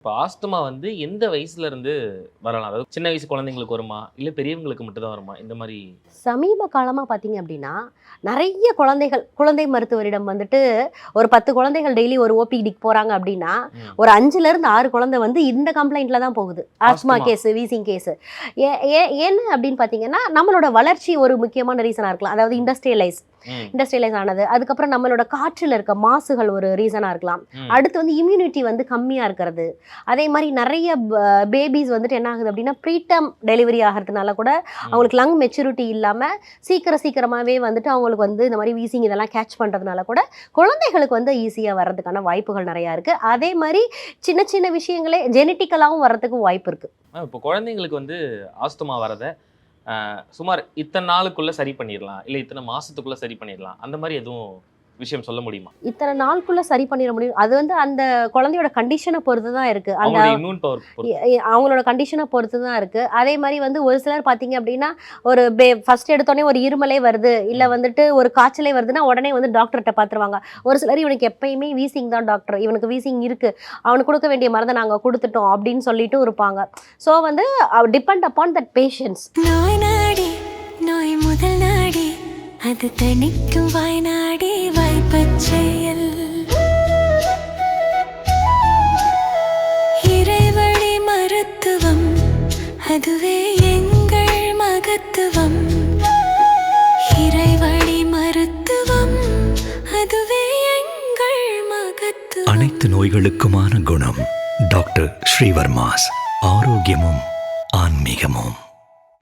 இப்போ ஆஸ்துமா வந்து எந்த வயசுல இருந்து வரலாம்? அதாவது சின்ன வயசு குழந்தைங்களுக்கு வருமா? இல்ல பெரியவங்களுக்கு மட்டும் தான் வருமா? இந்த மாரி சமீப காலமா பார்த்தீங்க அப்படின்னா, நெறைய குழந்தை மருத்துவரிடம் வந்துட்டு ஒரு 10 குழந்தைகள் டெய்லி ஒரு ஓபிடிக்கு போறாங்க அப்படின்னா, ம். ஒரு 5லேருந்து 6 குழந்தை வந்து இந்த கம்ப்ளைண்ட்ல தான் போகுது. Asthma asthma. Case, wheezing case. ஏ ஏ ஏன்னு அப்படின்னு பார்த்தீங்கன்னா, நம்மளோட வளர்ச்சி ஒரு முக்கியமான ரீசனா இருக்கலாம். அதாவது ம். ம். இண்டஸ்ட்ரியலைஸ் ஆனது. அதுக்கப்புறம் நம்மளோட காற்றுல இருக்க மாசுகள் ஒரு ரீசனா இருக்கலாம். ம். அடுத்து வந்து இம்யூனிட்டி வந்து கம்மியா இருக்கிறது. அதே மாரி நெறைய பேபீஸ் வந்துட்டு என்ன ஆகுது அப்படின்னா, ப்ரீடம் டெலிவரி ஆகறதுனால கூட ம். அவங்களுக்கு லங் மெச்சூரிட்டி இல்லாம சீக்கிரமாவே வந்துட்டு அவங்களுக்கு வந்து இந்த மாதிரி வீசிங் இதெல்லாம் கேட்ச் பண்றதுனால கூட குழந்தைகளுக்கு வந்து ஈஸியா வர்றதுக்கான வாய்ப்புகள் நிறைய இருக்கு. அதே மாதிரி சின்ன சின்ன விஷயங்களே ஜெனட்டிக்கலாவும் வர்றதுக்கும் வாய்ப்பு இருக்கு. இப்போ குழந்தைங்களுக்கு வந்து ஆஸ்துமா வரத சுமார் இத்தன நாளுக்குள்ள சரி பண்ணிரலாம். இல்ல இத்தன மாசத்துக்குள்ள சரி பண்ணிரலாம். அந்த மாரி எதுவும் விஷயம் சொல்ல முடியுமா? இத்தனை நாளுக்குள்ள சரி பண்ணிட முடியும். அது வந்து அந்த குழந்தையோட கண்டிஷனை பொறுத்து தான் இருக்கு. அந்த அவங்களோட இம்யூன் பவர் பொறுத்து. அவங்களோட கண்டிஷனை பொறுத்து தான் இருக்கு. அதே மாரி வந்து ஒரு சிலர் பார்த்தீங்க அப்படின்னா, ஒரு ஃபர்ஸ்ட் எடுத்தோனே ஒரு இருமலே வருது, இல்ல ம். வந்துட்டு ஒரு காய்ச்சலே வருதுன்னா, உடனே வந்து டாக்டர்ட்ட பார்த்துருவாங்க. ஒரு சிலர் இவனுக்கு எப்பயுமே வீசிங் தான் டாக்டர். இவனுக்கு வீசிங் இருக்கு. அவனுக்கு குடுக்க வேண்டிய மருந்த நாங்க குடுத்துட்டோம் அப்படின்னு சொல்லிட்டும் இருப்பாங்க. ஸோ வந்து டிபெண்ட் அப்பான் தட் பேஷன்ஸ். நோய் நாடி நோய் முதல் நாடி அது தணிக்கும் வாய்நாடி வாய்ப்பச் செயல் இறைவழி மருத்துவம் அதுவே எங்கள் மகத்துவம் இறைவழி மருத்துவம் அதுவே எங்கள் மகத்துவம். அனைத்து நோய்களுக்குமான குணம் டாக்டர் ஸ்ரீவர்மாஸ். ஆரோக்கியமும் ஆன்மீகமும்.